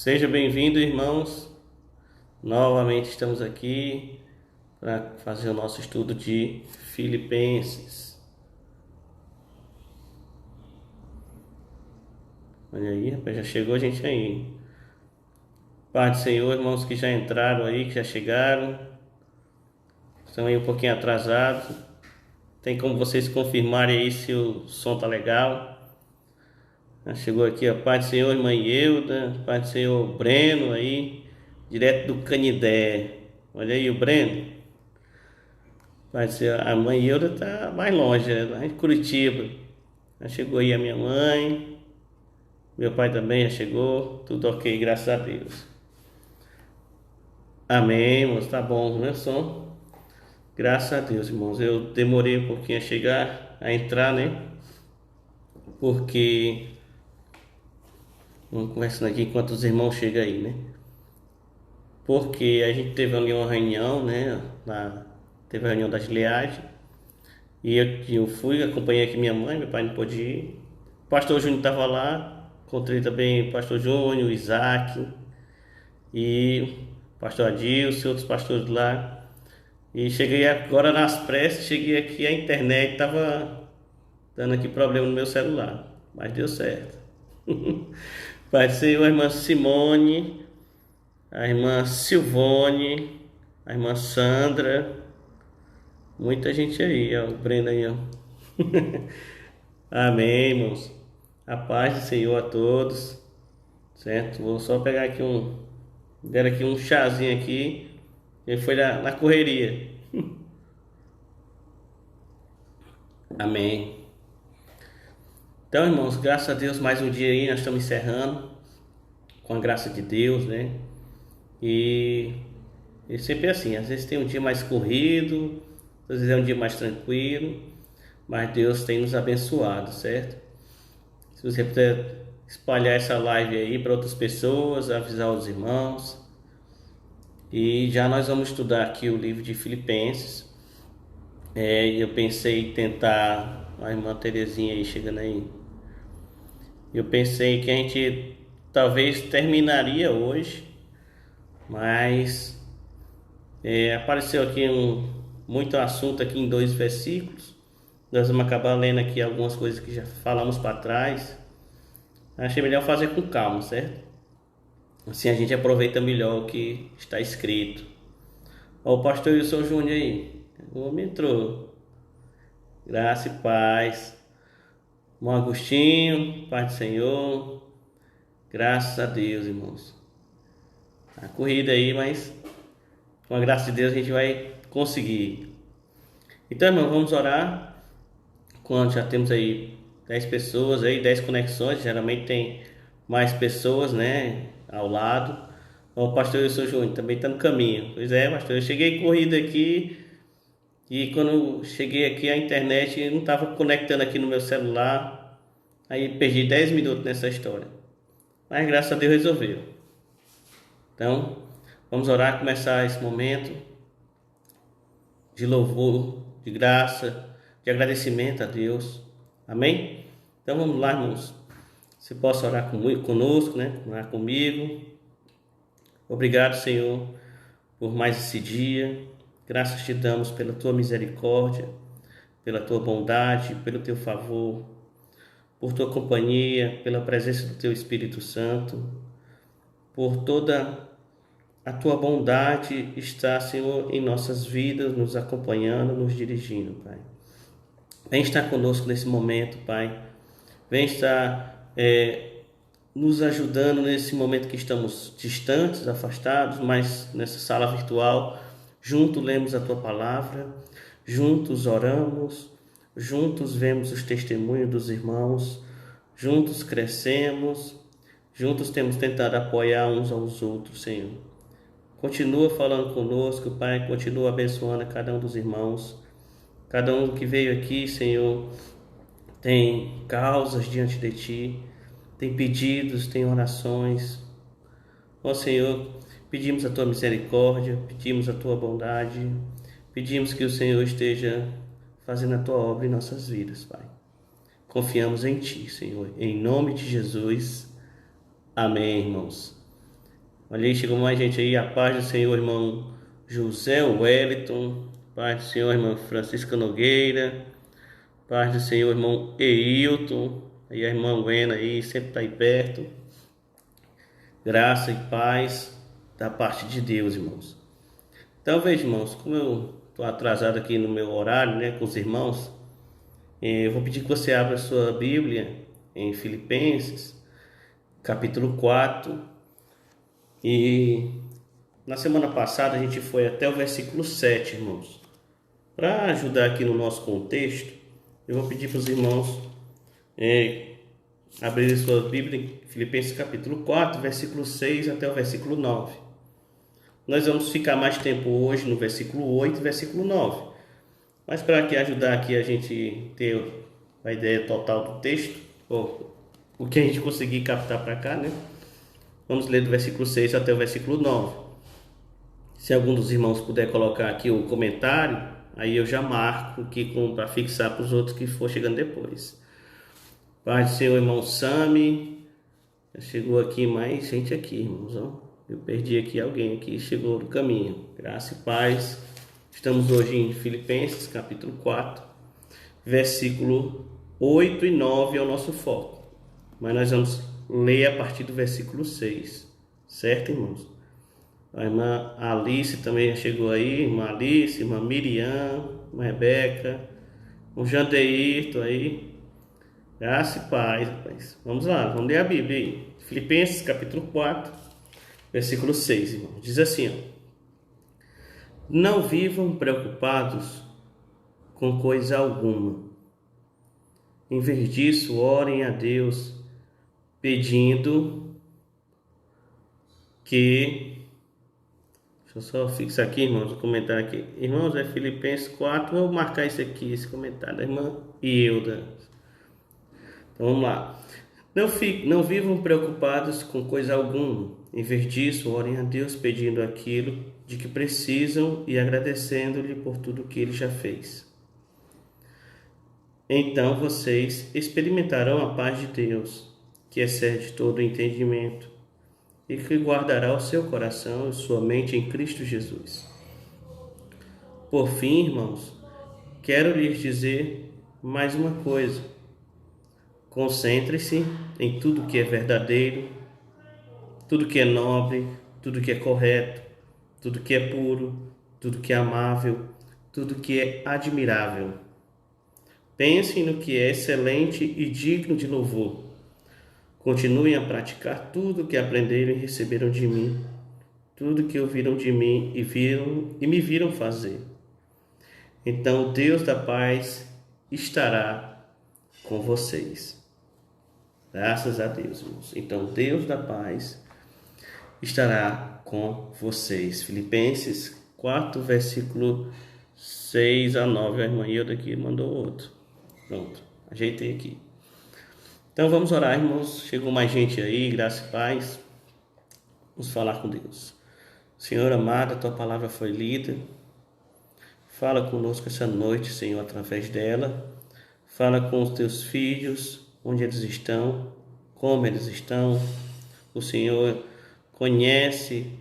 Seja bem-vindo, irmãos. Novamente estamos aqui para fazer o nosso estudo de Filipenses. Olha aí, rapaz, já chegou a gente aí. Paz do Senhor, irmãos que já entraram aí, que já chegaram. Estão aí um pouquinho atrasados. Tem como vocês confirmarem aí se o som tá legal? Já chegou aqui a paz do Senhor, irmã Euda. Paz do Senhor, Breno aí, direto do Canidé. Olha aí o Breno. Vai ser a mãe Euda tá mais longe, né? Lá em Curitiba. Já chegou aí a minha mãe, meu pai também já chegou, tudo ok, graças a Deus. Amém, irmãos, tá bom, né, som? Graças a Deus, irmãos. Eu demorei um pouquinho a chegar, a entrar, né? Porque vamos conversando aqui enquanto os irmãos chegam aí, né? Porque a gente teve ali uma reunião, né? Teve a reunião da Gilead. E eu fui, acompanhei aqui minha mãe, meu pai não pôde ir. O pastor Júnior estava lá, encontrei também o pastor Júnior, o Isaac e o pastor Adilson e outros pastores lá. E cheguei agora nas pressas, cheguei aqui, a internet estava dando aqui problema no meu celular, mas deu certo. Vai ser a irmã Simone, a irmã Silvone, a irmã Sandra, muita gente aí, ó, o Breno aí, ó. Amém, irmãos. A paz do Senhor a todos, certo? Vou só pegar aqui deram aqui um chazinho aqui, ele foi na correria. Amém. Então, irmãos, graças a Deus, mais um dia aí, nós estamos encerrando, com a graça de Deus, né? E, e sempre é assim, às vezes tem um dia mais corrido, às vezes é um dia mais tranquilo, mas Deus tem nos abençoado, certo? Se você puder espalhar essa live aí para outras pessoas, avisar os irmãos. E já nós vamos estudar aqui o livro de Filipenses. Eu pensei em tentar, a irmã Terezinha aí chegando aí. Eu pensei que a gente talvez terminaria hoje, mas apareceu aqui muito assunto aqui em 2 versículos. Nós vamos acabar lendo aqui algumas coisas que já falamos para trás. Achei melhor fazer com calma, certo? Assim a gente aproveita melhor o que está escrito. Ó, o pastor Wilson Júnior aí. O homem entrou. Graça e paz. Bom Agostinho, paz do Senhor. Graças a Deus, irmãos. A corrida aí, mas com a graça de Deus a gente vai conseguir. Então, irmão, vamos orar. Quando já temos aí 10 pessoas aí, 10 conexões, geralmente tem mais pessoas, né, ao lado. O pastor Wilson Júnior também está no caminho. Pois é, pastor, eu cheguei corrida aqui e quando cheguei aqui a internet não estava conectando aqui no meu celular. Aí perdi 10 minutos nessa história. Mas graças a Deus resolveu. Então, vamos orar, começar esse momento de louvor, de graça, de agradecimento a Deus. Amém? Então vamos lá, irmãos. Você possa orar conosco, né? Orar comigo. Obrigado, Senhor, por mais esse dia. Graças te damos pela tua misericórdia, pela tua bondade, pelo teu favor, por tua companhia, pela presença do teu Espírito Santo, por toda a tua bondade está, Senhor, em nossas vidas, nos acompanhando, nos dirigindo, Pai. Vem estar conosco nesse momento, Pai. Vem estar nos ajudando nesse momento que estamos distantes, afastados, mas nessa sala virtual, juntos lemos a tua palavra, juntos oramos, juntos vemos os testemunhos dos irmãos, juntos crescemos, juntos temos tentado apoiar uns aos outros, Senhor. Continua falando conosco, Pai, continua abençoando a cada um dos irmãos. Cada um que veio aqui, Senhor, tem causas diante de Ti, tem pedidos, tem orações. Ó Senhor, pedimos a Tua misericórdia, pedimos a Tua bondade, pedimos que o Senhor esteja fazendo a Tua obra em nossas vidas, Pai. Confiamos em Ti, Senhor, em nome de Jesus. Amém, irmãos. Olha aí, chegou mais gente aí. A paz do Senhor, irmão José Wellington. Paz do Senhor, irmão Francisca Nogueira. Paz do Senhor, irmão Eilton. Aí a irmã Wena aí, sempre tá aí perto. Graça e paz da parte de Deus, irmãos. Então, veja, irmãos, como eu tô atrasado aqui no meu horário, né, com os irmãos, eu vou pedir que você abra a sua Bíblia em Filipenses, capítulo 4. E na semana passada a gente foi até o versículo 7, irmãos. Para ajudar aqui no nosso contexto, eu vou pedir para os irmãos abrirem sua Bíblia em Filipenses capítulo 4, versículo 6 até o versículo 9. Nós vamos ficar mais tempo hoje no versículo 8 e versículo 9. Mas para que ajudar aqui a gente ter a ideia total do texto, ou o que a gente conseguir captar para cá, né? Vamos ler do versículo 6 até o versículo 9. Se algum dos irmãos puder colocar aqui o comentário, aí eu já marco aqui para fixar para os outros que for chegando depois. Paz do Senhor, irmão Sami. Já chegou aqui mais gente aqui, irmãos. Eu perdi aqui alguém aqui, chegou no caminho. Graça e paz. Estamos hoje em Filipenses, capítulo 4, versículo 8 e 9 é o nosso foco. Mas nós vamos ler a partir do versículo 6. Certo, irmãos? A irmã Alice também já chegou aí. Irmã Alice, irmã Miriam, irmã Rebeca, o Jandeirto aí. Graça e paz, rapaz. Vamos lá, vamos ler a Bíblia aí. Filipenses, capítulo 4, versículo 6, irmão. Diz assim, ó. Não vivam preocupados com coisa alguma. Em vez disso, orem a Deus, pedindo que... Deixa eu só fixar aqui, irmãos, o comentário aqui. Irmãos, é Filipenses 4, vou marcar isso aqui, esse comentário da irmã Hilda. Então vamos lá. Não vivam preocupados com coisa alguma. Em vez disso, orem a Deus pedindo aquilo de que precisam e agradecendo-lhe por tudo que Ele já fez. Então vocês experimentarão a paz de Deus, que excede todo o entendimento, e que guardará o seu coração e sua mente em Cristo Jesus. Por fim, irmãos, quero lhes dizer mais uma coisa. Concentre-se em tudo que é verdadeiro, tudo que é nobre, tudo que é correto, tudo que é puro, tudo que é amável, tudo que é admirável. Pensem no que é excelente e digno de louvor. Continuem a praticar tudo que aprenderam e receberam de mim, tudo que ouviram de mim e me viram fazer. Então o Deus da paz estará com vocês. Graças a Deus, irmãos. Então Deus da paz estará com vocês. Filipenses 4, versículo 6 a 9. A irmã Hilda aqui mandou outro. Pronto, ajeitei aqui. Então vamos orar, irmãos. Chegou mais gente aí, graça e paz. Vamos falar com Deus. Senhor amado, a tua palavra foi lida. Fala conosco essa noite, Senhor, através dela. Fala com os teus filhos, onde eles estão, como eles estão. O Senhor conhece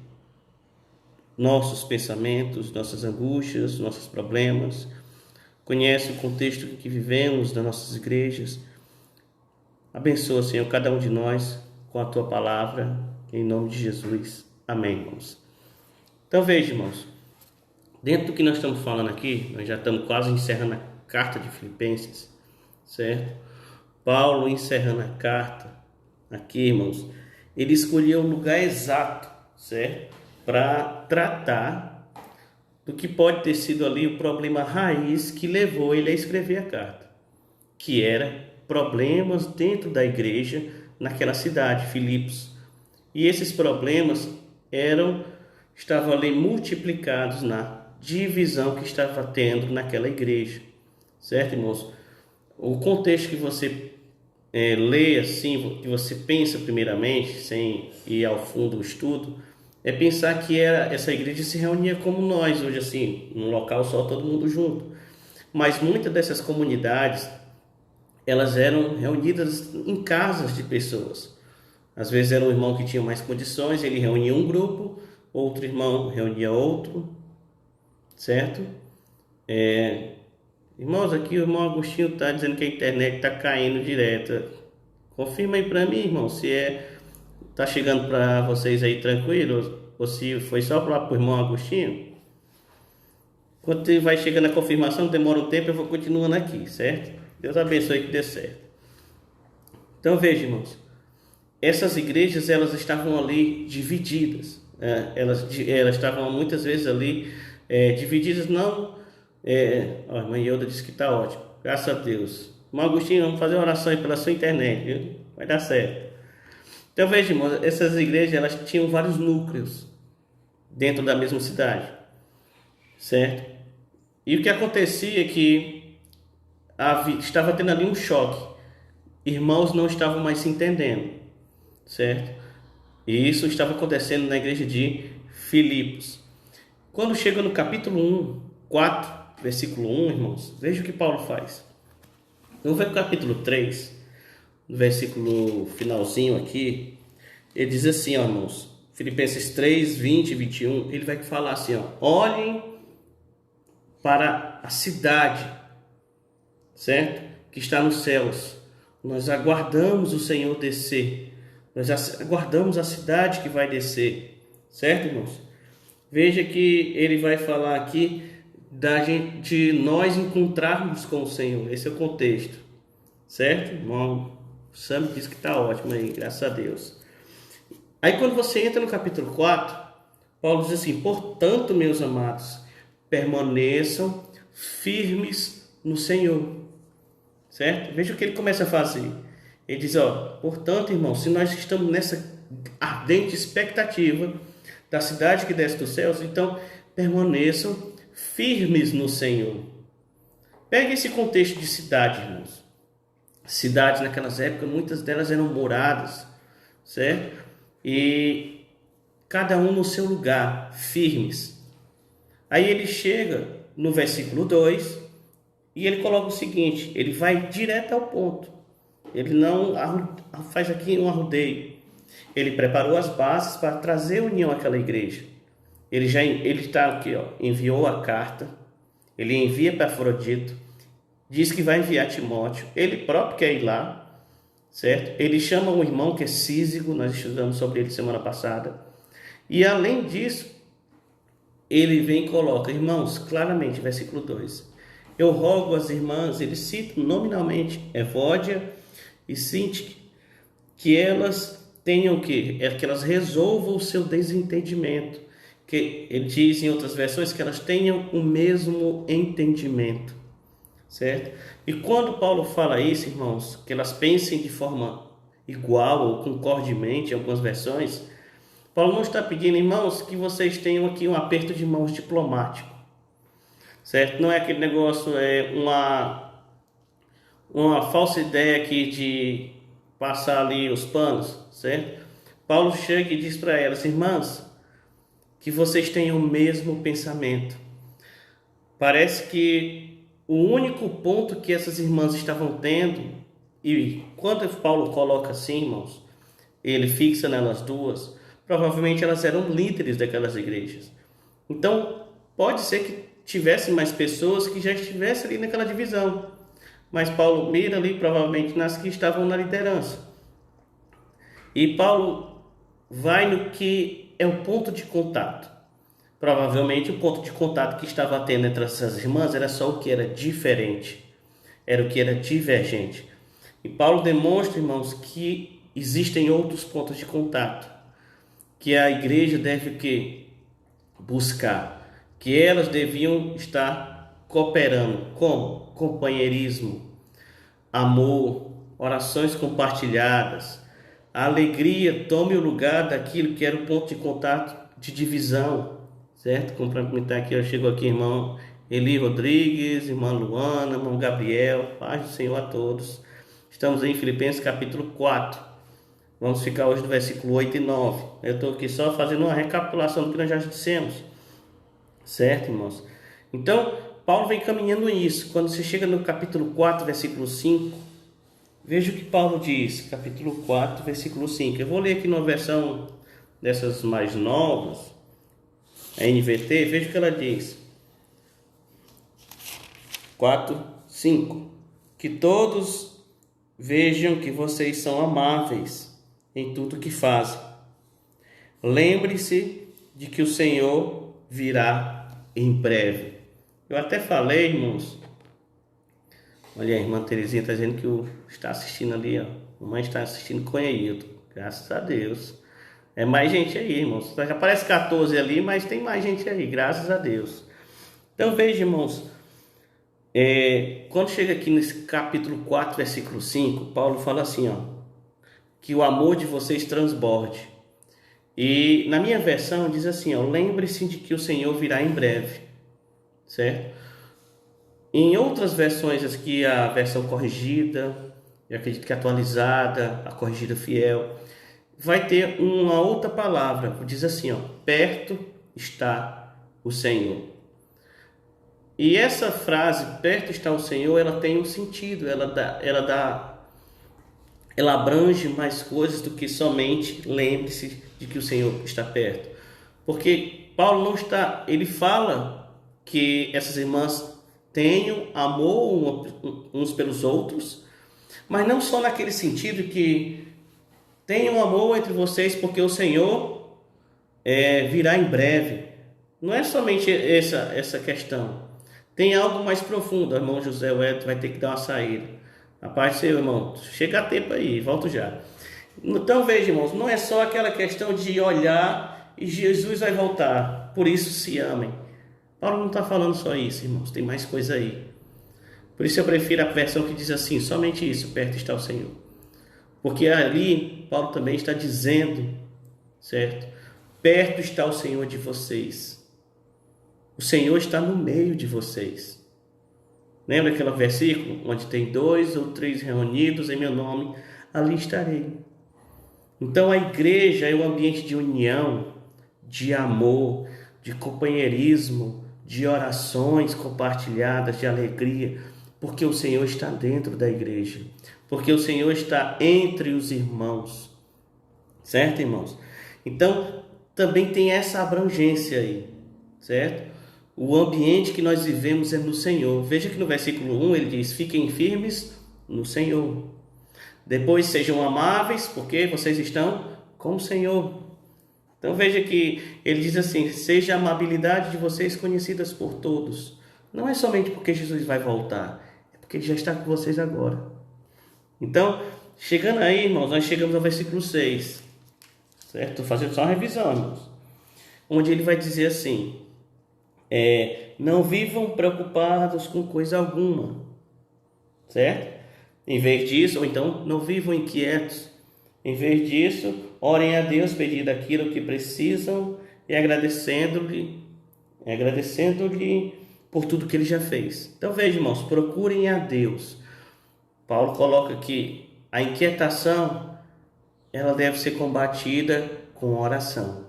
nossos pensamentos, nossas angústias, nossos problemas. Conhece o contexto que vivemos das nossas igrejas. Abençoa, Senhor, cada um de nós com a tua palavra, em nome de Jesus. Amém, irmãos. Então veja, irmãos, dentro do que nós estamos falando aqui, nós já estamos quase encerrando a carta de Filipenses, certo? Paulo encerrando a carta aqui, irmãos, ele escolheu o lugar exato, certo? Para tratar do que pode ter sido ali o problema raiz que levou ele a escrever a carta, que era problemas dentro da igreja naquela cidade, Filipos. E esses problemas estavam ali multiplicados na divisão que estava tendo naquela igreja, certo, irmãos? O contexto que você lê assim, que você pensa primeiramente, sem ir ao fundo do estudo, é pensar que essa igreja se reunia como nós hoje, assim, num local só, todo mundo junto. Mas muitas dessas comunidades, elas eram reunidas em casas de pessoas. Às vezes era um irmão que tinha mais condições, ele reunia um grupo, outro irmão reunia outro, certo? Irmãos, aqui o irmão Agostinho está dizendo que a internet está caindo direto. Confirma aí para mim, irmão, se tá chegando para vocês aí tranquilo, ou se foi só para o irmão Agostinho. Quando vai chegando a confirmação, demora um tempo, eu vou continuando aqui, certo? Deus abençoe que dê certo. Então veja, irmãos, essas igrejas elas estavam ali divididas, elas estavam muitas vezes ali divididas, não. A irmã Yoda disse que está ótimo, graças a Deus. Irmão Agostinho, vamos fazer uma oração aí pela sua internet, viu? Vai dar certo. Então veja, irmãos, essas igrejas elas tinham vários núcleos dentro da mesma cidade, certo? E o que acontecia é que estava tendo ali um choque. Irmãos não estavam mais se entendendo, certo? E isso estava acontecendo na igreja de Filipos. Quando chega no capítulo 1, 4, versículo 1, irmãos, veja o que Paulo faz. Vamos ver o capítulo 3, no versículo finalzinho aqui. Ele diz assim, ó, irmãos, Filipenses 3, 20 e 21, ele vai falar assim, ó, olhem para a cidade, certo? Que está nos céus. Nós aguardamos o Senhor descer. Nós aguardamos a cidade que vai descer, certo, irmãos? Veja que ele vai falar aqui de nós encontrarmos com o Senhor. Esse é o contexto, certo, irmão? O Sam diz que está ótimo aí, graças a Deus. Aí quando você entra no capítulo 4, Paulo diz assim, portanto, meus amados, permaneçam firmes no Senhor, certo? Veja o que ele começa a fazer. Ele diz, ó, portanto, irmão, se nós estamos nessa ardente expectativa da cidade que desce dos céus, então permaneçam firmes no Senhor. Pegue esse contexto de cidade, irmãos. Cidades naquelas épocas, muitas delas eram moradas, certo? E cada um no seu lugar, firmes. Aí ele chega no versículo 2 e ele coloca o seguinte, ele vai direto ao ponto. Ele não faz aqui um arrudeio. Ele preparou as bases para trazer união àquela igreja. Ele está aqui, ó, enviou a carta, ele envia para Afrodito, diz que vai enviar Timóteo, ele próprio quer ir lá, certo? Ele chama um irmão que é Císigo, nós estudamos sobre ele semana passada, e além disso, ele vem e coloca, irmãos, claramente, versículo 2, eu rogo às irmãs, ele cita nominalmente Evódia e Sintique, que elas tenham o quê? Que elas resolvam o seu desentendimento, que ele diz em outras versões que elas tenham o mesmo entendimento, certo? E quando Paulo fala isso, irmãos, que elas pensem de forma igual ou concordemente, em algumas versões, Paulo não está pedindo, irmãos, que vocês tenham aqui um aperto de mãos diplomático, certo? Não é aquele negócio, uma falsa ideia aqui de passar ali os panos, certo? Paulo chega e diz para elas, irmãs, que vocês tenham o mesmo pensamento. Parece que o único ponto que essas irmãs estavam tendo, e quando Paulo coloca assim, irmãos, ele fixa nelas duas, provavelmente elas eram líderes daquelas igrejas. Então, pode ser que tivessem mais pessoas que já estivessem ali naquela divisão, mas Paulo mira ali provavelmente nas que estavam na liderança. E Paulo vai no que é o ponto de contato. Provavelmente o ponto de contato que estava tendo entre essas irmãs era só o que era diferente, era o que era divergente. E Paulo demonstra, irmãos, que existem outros pontos de contato, que a igreja deve o quê? Buscar, que elas deviam estar cooperando. Como? Companheirismo, amor, orações compartilhadas, a alegria tome o lugar daquilo que era o ponto de contato de divisão, certo? Complementar aqui, eu chego aqui, irmão Eli Rodrigues, irmã Luana, irmão Gabriel, paz do Senhor a todos. Estamos em Filipenses capítulo 4. Vamos ficar hoje no versículo 8 e 9. Eu estou aqui só fazendo uma recapitulação do que nós já dissemos, certo, irmãos? Então, Paulo vem caminhando isso. Quando você chega no capítulo 4, versículo 5, Veja o que Paulo diz, capítulo 4, versículo 5. Eu vou ler aqui numa versão dessas mais novas, a NVT, veja o que ela diz. 4, 5. Que todos vejam que vocês são amáveis em tudo que fazem. Lembre-se de que o Senhor virá em breve. Eu até falei, irmãos. Olha, a irmã Terezinha está dizendo que está assistindo ali, ó. A mãe está assistindo com Ailton. Graças a Deus. É mais gente aí, irmãos. Já parece 14 ali, mas tem mais gente aí, graças a Deus. Então veja, irmãos. Quando chega aqui nesse capítulo 4, versículo 5, Paulo fala assim, ó, que o amor de vocês transborde. E na minha versão diz assim, ó, lembre-se de que o Senhor virá em breve, certo? Em outras versões aqui, a versão corrigida, eu acredito que atualizada, a corrigida fiel, vai ter uma outra palavra, diz assim, ó, perto está o Senhor. E essa frase, perto está o Senhor, ela tem um sentido, ela abrange mais coisas do que somente lembre-se de que o Senhor está perto. Porque Paulo não está, ele fala que essas irmãs tenham amor uns pelos outros, mas não só naquele sentido que tenham amor entre vocês porque o Senhor virá em breve. Não é somente essa questão. Tem algo mais profundo. O irmão José Wellington vai ter que dar uma saída. A paz do seu irmão. Chega a tempo aí, volto já. Então veja, irmãos, não é só aquela questão de olhar e Jesus vai voltar. Por isso se amem. Paulo não está falando só isso, irmãos. Tem mais coisa aí. Por isso eu prefiro a versão que diz assim, somente isso, perto está o Senhor. Porque ali Paulo também está dizendo, certo? Perto está o Senhor de vocês. O Senhor está no meio de vocês. Lembra aquele versículo? Onde tem 2 ou 3 reunidos em meu nome, ali estarei. Então a igreja é um ambiente de união, de amor, de companheirismo, de orações compartilhadas, de alegria, porque o Senhor está dentro da igreja, porque o Senhor está entre os irmãos. Certo, irmãos? Então também tem essa abrangência aí, certo? O ambiente que nós vivemos é no Senhor. Veja que no versículo 1 ele diz, fiquem firmes no Senhor. Depois sejam amáveis, porque vocês estão com o Senhor. Então veja que ele diz assim, seja a amabilidade de vocês conhecidas por todos. Não é somente porque Jesus vai voltar, é porque ele já está com vocês agora. Então, chegando aí, irmãos, nós chegamos ao versículo 6. Certo? Estou fazendo só uma revisão, irmãos. Onde ele vai dizer assim, não vivam preocupados com coisa alguma, certo? Em vez disso, ou então não vivam inquietos. Em vez disso, orem a Deus pedindo aquilo que precisam e agradecendo-lhe por tudo que ele já fez. Então veja, irmãos, procurem a Deus. Paulo coloca que a inquietação ela deve ser combatida com oração.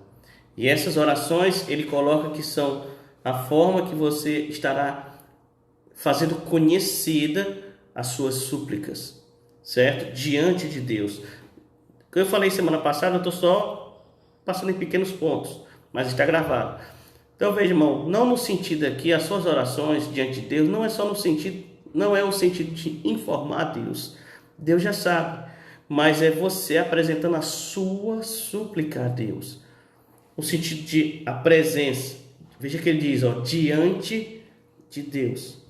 E essas orações ele coloca que são a forma que você estará fazendo conhecida as suas súplicas, certo? Diante de Deus. O que eu falei semana passada, eu estou só passando em pequenos pontos, mas está gravado. Então veja, irmão, não no sentido aqui, as suas orações diante de Deus, não é só no sentido, não é o sentido de informar a Deus. Deus já sabe, mas é você apresentando a sua súplica a Deus. O sentido de a presença. Veja que ele diz, ó, diante de Deus,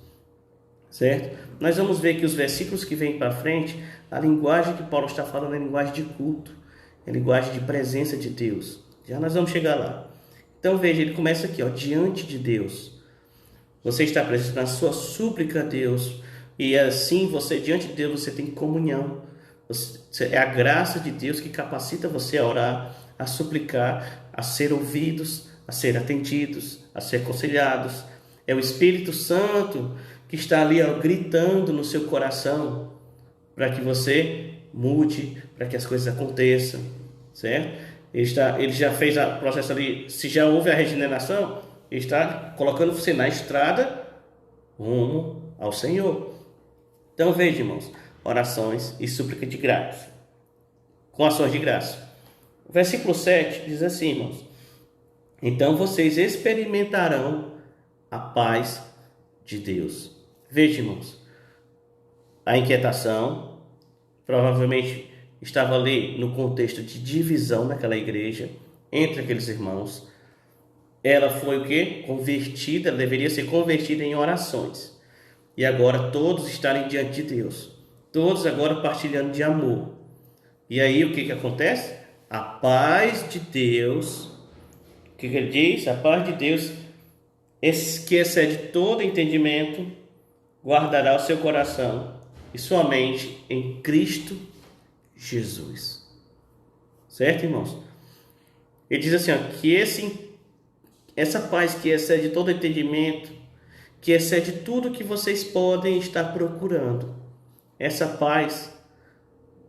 certo? Nós vamos ver que os versículos que vêm para frente, a linguagem que Paulo está falando é linguagem de culto, é linguagem de presença de Deus. Já nós vamos chegar lá. Então veja, ele começa aqui, ó, diante de Deus. Você está apresentando a sua súplica a Deus, e assim você, diante de Deus, você tem comunhão. É a graça de Deus que capacita você a orar, a suplicar, a ser ouvidos, a ser atendidos, a ser aconselhados. É o Espírito Santo que está ali, ó, gritando no seu coração para que você mude, para que as coisas aconteçam, certo? Ele já fez o processo ali, se já houve a regeneração, ele está colocando você na estrada rumo ao Senhor. Então veja, irmãos, orações e súplica de graça, com ações de graça. O versículo 7 diz assim, irmãos: então vocês experimentarão a paz de Deus. Veja, irmãos, a inquietação provavelmente estava ali no contexto de divisão naquela igreja, entre aqueles irmãos. Ela foi o quê? Convertida, deveria ser convertida em orações. E agora todos estarem diante de Deus. Todos agora partilhando de amor. E aí o que acontece? A paz de Deus, o que ele diz? A paz de Deus, que excede todo entendimento, guardará o seu coração e sua mente em Cristo Jesus. Certo, irmãos? Ele diz assim, ó, que essa paz que excede todo entendimento, que excede tudo que vocês podem estar procurando, essa paz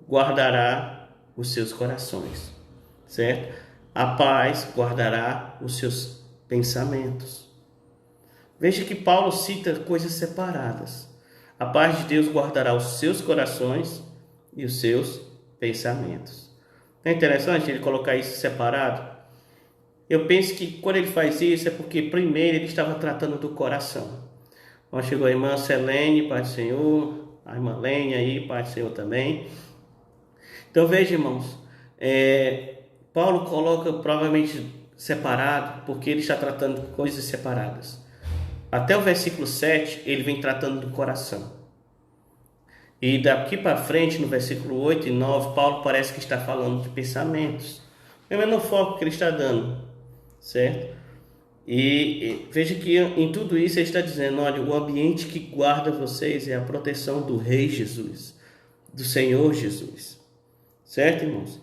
guardará os seus corações, certo? A paz guardará os seus pensamentos. Veja que Paulo cita coisas separadas. A paz de Deus guardará os seus corações e os seus pensamentos. É interessante ele colocar isso separado. Eu penso que quando ele faz isso é porque primeiro ele estava tratando do coração. Quando chegou a irmã Selene, Pai do Senhor, a irmã Lênia aí, Pai do Senhor também. Então veja, irmãos, Paulo coloca provavelmente separado porque ele está tratando de coisas separadas. Até o versículo 7 ele vem tratando do coração. E daqui para frente, no versículo 8 e 9, Paulo parece que está falando de pensamentos. É o mesmo foco que ele está dando, certo? E veja que em tudo isso ele está dizendo, olha, o ambiente que guarda vocês é a proteção do Rei Jesus, do Senhor Jesus. Certo, irmãos?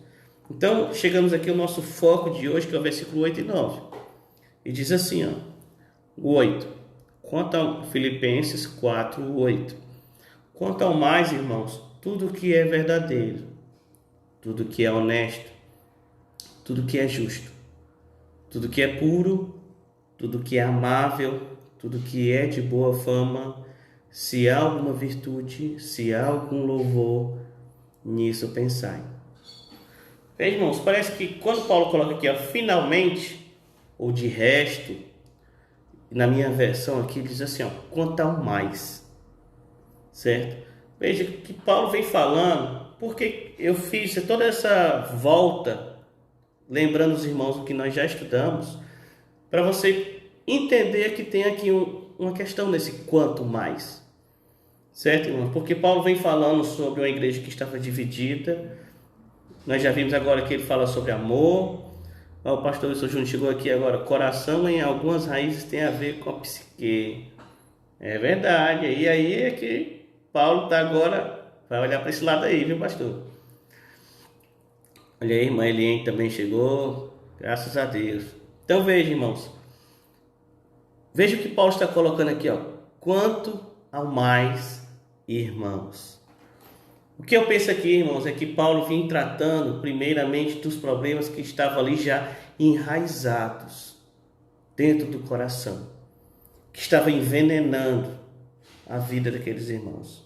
Então, chegamos aqui ao nosso foco de hoje, que é o versículo 8 e 9. E diz assim, ó, o 8. Quanto a Filipenses 4, 8. Quanto ao mais, irmãos, tudo que é verdadeiro, tudo que é honesto, tudo que é justo, tudo que é puro, tudo que é amável, tudo que é de boa fama, se há alguma virtude, se há algum louvor, nisso pensai. Bem, irmãos, parece que quando Paulo coloca aqui, ó, finalmente, ou de resto, na minha versão aqui diz assim, ó, quanto ao mais, certo? Veja que Paulo vem falando, porque eu fiz toda essa volta, lembrando os irmãos o que nós já estudamos, para você entender que tem aqui uma questão nesse quanto mais, certo, irmãos? Porque Paulo vem falando sobre uma igreja que estava dividida. Nós já vimos agora que ele fala sobre amor. O pastor Wilson Júnior chegou aqui agora. Coração em algumas raízes tem a ver com a psique. É verdade. E aí é que Paulo está agora, vai olhar para esse lado aí, viu, pastor? Olha aí, irmã Eliane também chegou. Graças a Deus. Então veja, irmãos. Veja o que Paulo está colocando aqui, ó. Quanto ao mais, irmãos. O que eu penso aqui, irmãos, é que Paulo vinha tratando primeiramente dos problemas que estavam ali já enraizados dentro do coração, que estavam envenenando a vida daqueles irmãos,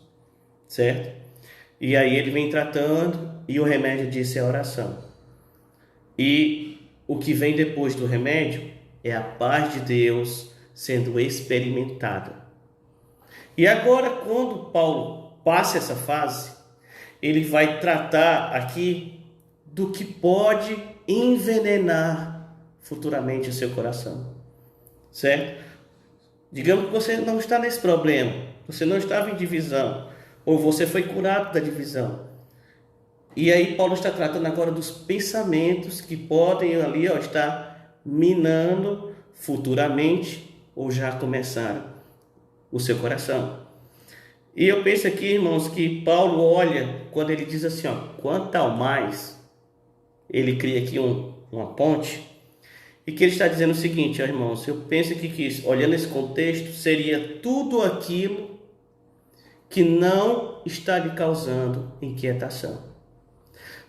certo? E aí ele vem tratando e o remédio disso é a oração. E o que vem depois do remédio é a paz de Deus sendo experimentada. E agora, quando Paulo passa essa fase, ele vai tratar aqui do que pode envenenar futuramente o seu coração, certo? Digamos que você não está nesse problema, você não estava em divisão, ou você foi curado da divisão. E aí Paulo está tratando agora dos pensamentos que podem ali, ó, estar minando futuramente ou já começaram o seu coração. E eu penso aqui, irmãos, que Paulo olha, quando ele diz assim, ó, quanto ao mais, ele cria aqui uma ponte, e que ele está dizendo o seguinte, ó, irmãos, eu penso que olhando esse contexto, seria tudo aquilo que não está lhe causando inquietação.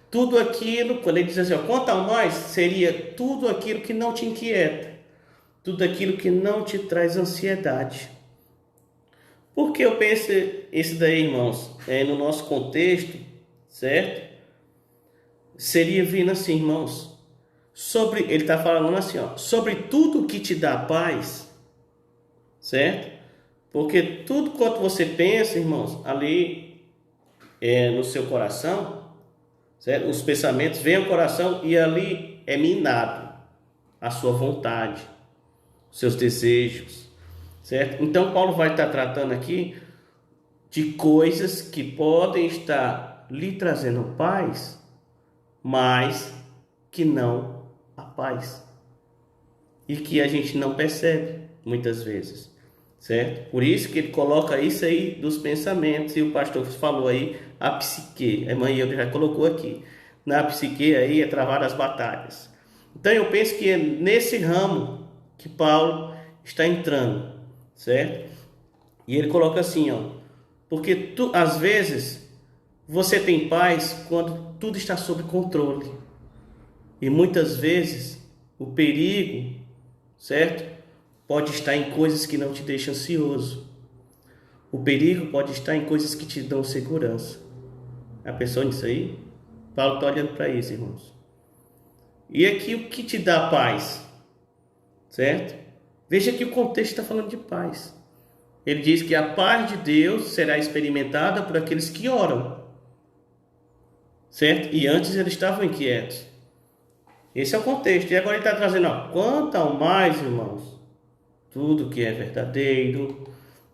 Tudo aquilo, quando ele diz assim, ó, quanto ao mais, seria tudo aquilo que não te inquieta, tudo aquilo que não te traz ansiedade. Porque eu penso esse daí, irmãos, no nosso contexto, certo? Seria vindo assim, irmãos, ele está falando assim, ó, sobre tudo que te dá paz, certo? Porque tudo quanto você pensa, irmãos, ali no seu coração, certo? Os pensamentos vêm ao coração e ali é minado a sua vontade, os seus desejos, certo? Então Paulo vai estar tratando aqui de coisas que podem estar lhe trazendo paz, mas que não a paz. E que a gente não percebe muitas vezes, certo? Por isso que ele coloca isso aí dos pensamentos, e o pastor falou aí, a psique, a mãe já colocou aqui, na psique aí é travar as batalhas. Então eu penso que é nesse ramo que Paulo está entrando, certo? E ele coloca assim, ó, porque às vezes você tem paz quando tudo está sob controle, e muitas vezes o perigo, certo? Pode estar em coisas que não te deixam ansioso. O perigo pode estar em coisas que te dão segurança. A pessoa nisso aí? Paulo está olhando para isso, irmãos. E aqui o que te dá paz? Certo? Veja que o contexto está falando de paz. Ele diz que a paz de Deus será experimentada por aqueles que oram. Certo? E antes eles estavam inquietos. Esse é o contexto. E agora ele está trazendo, ó, quanto ao mais, irmãos, tudo que é verdadeiro,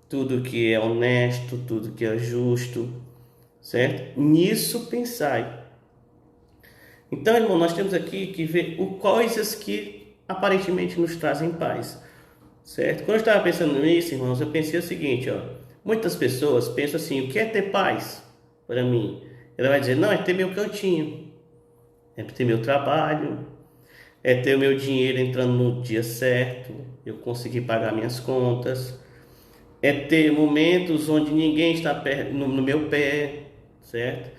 tudo que é honesto, tudo que é justo, certo? Nisso pensai. Então, irmão, nós temos aqui que ver coisas que aparentemente nos trazem paz, certo? Quando eu estava pensando nisso, irmãos, eu pensei o seguinte, ó, muitas pessoas pensam assim, o que é ter paz para mim? Ela vai dizer, não, é ter meu cantinho, é ter meu trabalho, é ter o meu dinheiro entrando no dia certo, eu conseguir pagar minhas contas, é ter momentos onde ninguém está no meu pé, certo?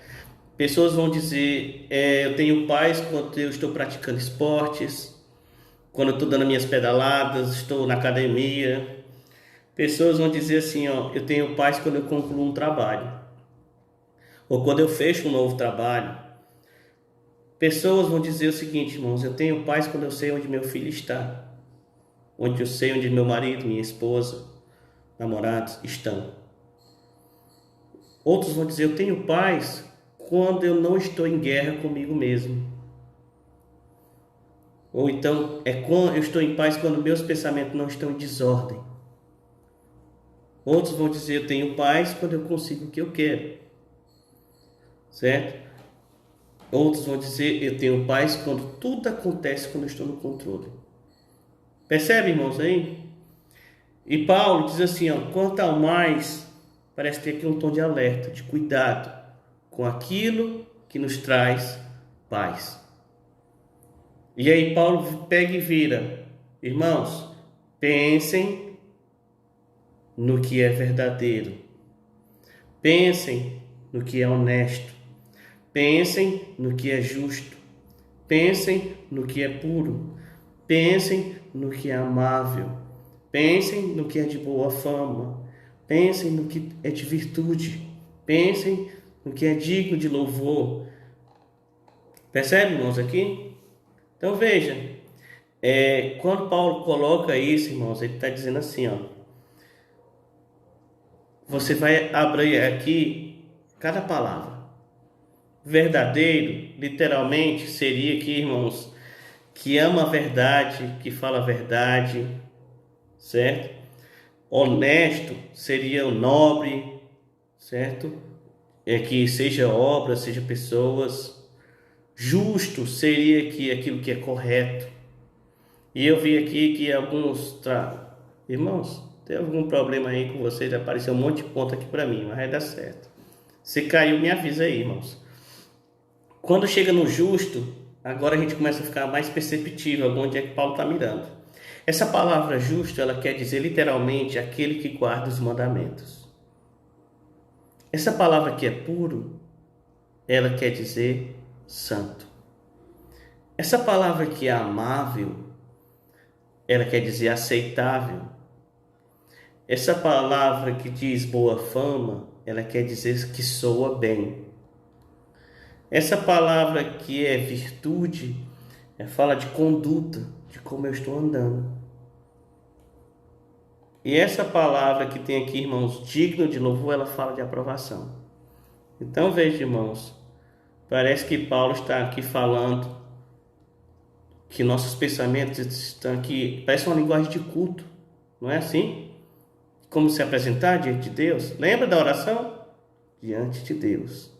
Pessoas vão dizer, eu tenho paz quando eu estou praticando esportes, quando eu estou dando minhas pedaladas, estou na academia. Pessoas vão dizer assim, ó, eu tenho paz quando eu concluo um trabalho, ou quando eu fecho um novo trabalho. Pessoas vão dizer o seguinte, irmãos, eu tenho paz quando eu sei onde meu filho está, onde eu sei onde meu marido, minha esposa, namorados estão. Outros vão dizer, eu tenho paz quando eu não estou em guerra comigo mesmo. Ou então, quando eu estou em paz quando meus pensamentos não estão em desordem. Outros vão dizer, eu tenho paz quando eu consigo o que eu quero. Certo? Outros vão dizer, eu tenho paz quando tudo acontece quando eu estou no controle. Percebe, irmãos, aí? E Paulo diz assim, ó, quanto ao mais, parece ter aqui um tom de alerta, de cuidado com aquilo que nos traz paz. E aí Paulo pega e vira, irmãos, pensem no que é verdadeiro, pensem no que é honesto, pensem no que é justo, pensem no que é puro, pensem no que é amável, pensem no que é de boa fama, pensem no que é de virtude, pensem no que é digno de louvor. Percebe, irmãos, aqui? Então veja, quando Paulo coloca isso, irmãos, ele está dizendo assim, ó, você vai abrir aqui cada palavra. Verdadeiro, literalmente, seria aqui, irmãos, que ama a verdade, que fala a verdade, certo? Honesto seria o nobre, certo? Que seja obra, seja pessoas. Justo seria que aquilo que é correto. E eu vi aqui que irmãos, tem algum problema aí com vocês? Apareceu um monte de ponto aqui para mim, mas vai dar certo. Se caiu, me avisa aí, irmãos. Quando chega no justo, agora a gente começa a ficar mais perceptível onde é que Paulo está mirando. Essa palavra justo, ela quer dizer literalmente aquele que guarda os mandamentos. Essa palavra que é puro, ela quer dizer santo. Essa palavra que é amável, ela quer dizer aceitável. Essa palavra que diz boa fama, ela quer dizer que soa bem. Essa palavra que é virtude, fala de conduta, de como eu estou andando. E essa palavra que tem aqui, irmãos, digno de louvor, ela fala de aprovação. Então veja, irmãos, parece que Paulo está aqui falando que nossos pensamentos estão aqui, parece uma linguagem de culto, não é assim? Como se apresentar diante de Deus. Lembra da oração? Diante de Deus.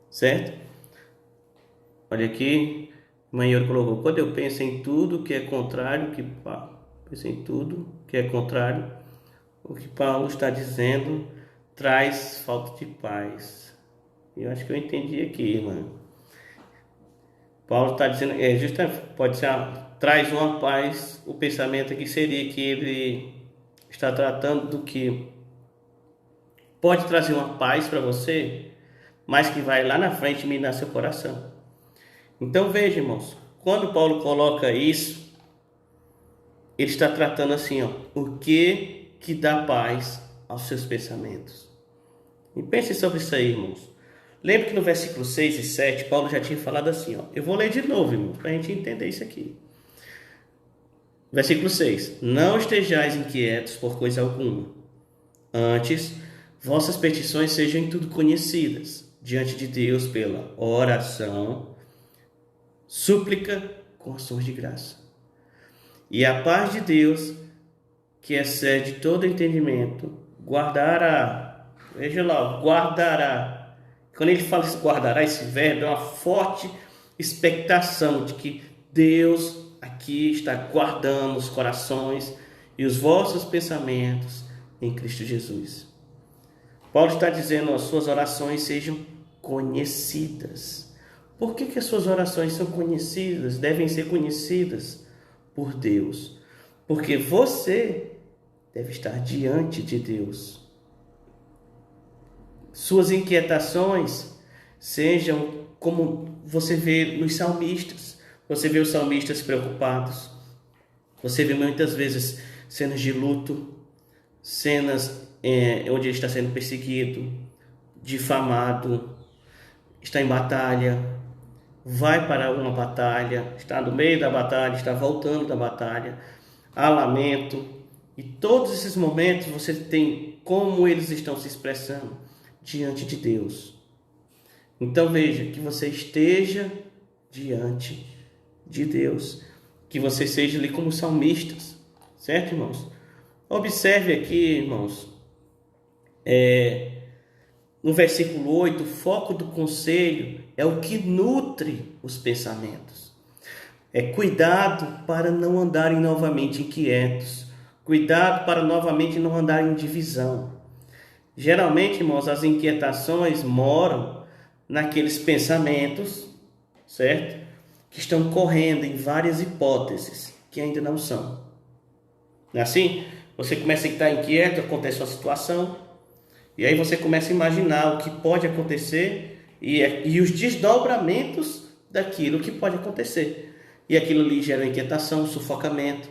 Certo? Olha aqui, Manhor colocou, quando eu penso em tudo que é contrário, penso em tudo que é contrário, o que Paulo está dizendo traz falta de paz. Eu acho que eu entendi aqui, irmão. Paulo está dizendo, justamente, pode ser, traz uma paz, o pensamento aqui seria que ele está tratando do que pode trazer uma paz para você, mas que vai lá na frente minar seu coração. Então veja, irmãos, quando Paulo coloca isso, ele está tratando assim, o que dá paz aos seus pensamentos. E pense sobre isso aí, irmãos. Lembra que no versículo 6 e 7, Paulo já tinha falado assim, eu vou ler de novo, irmãos, para a gente entender isso aqui. Versículo 6, não estejais inquietos por coisa alguma, antes, vossas petições sejam em tudo conhecidas, diante de Deus pela oração, súplica com ações de graça. E a paz de Deus, que excede todo entendimento, guardará, veja lá, guardará. Quando ele fala esse guardará, esse verbo é uma forte expectação de que Deus aqui está guardando os corações e os vossos pensamentos em Cristo Jesus. Paulo está dizendo, as suas orações sejam conhecidas. Por que as suas orações são conhecidas? Devem ser conhecidas por Deus. Porque você deve estar diante de Deus. Suas inquietações sejam como você vê nos salmistas. Você vê os salmistas preocupados. Você vê muitas vezes cenas de luto, cenas onde ele está sendo perseguido, difamado, está em batalha, vai para uma batalha, está no meio da batalha, está voltando da batalha, há lamento. E todos esses momentos você tem como eles estão se expressando diante de Deus. Então veja, que você esteja diante de Deus, que você seja ali como salmistas, certo, irmãos? Observe aqui, irmãos, no versículo 8, o foco do conselho é o que nutre os pensamentos. Cuidado para não andarem novamente inquietos, cuidado para novamente não andarem em divisão. Geralmente, irmãos, as inquietações moram naqueles pensamentos, certo? Que estão correndo em várias hipóteses que ainda não são. Não é assim? Você começa a estar inquieto, acontece uma situação, e aí você começa a imaginar o que pode acontecer e os desdobramentos daquilo que pode acontecer. E aquilo ali gera inquietação, sufocamento.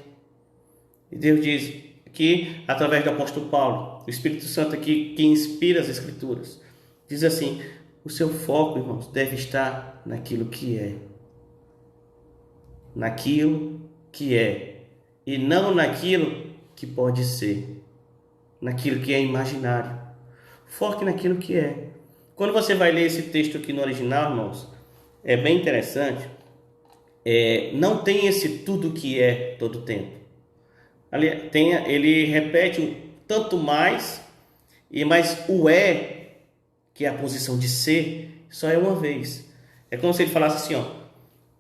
E Deus diz que, através do apóstolo Paulo, o Espírito Santo aqui que inspira as Escrituras, diz assim, o seu foco, irmãos, deve estar naquilo que é. Naquilo que é. E não naquilo que pode ser. Naquilo que é imaginário. Foque naquilo que é. Quando você vai ler esse texto aqui no original, irmãos, é bem interessante. Não tem esse tudo que é todo tempo. Ele repete o tanto mais, mas o que é a posição de ser, só é uma vez. É como se ele falasse assim,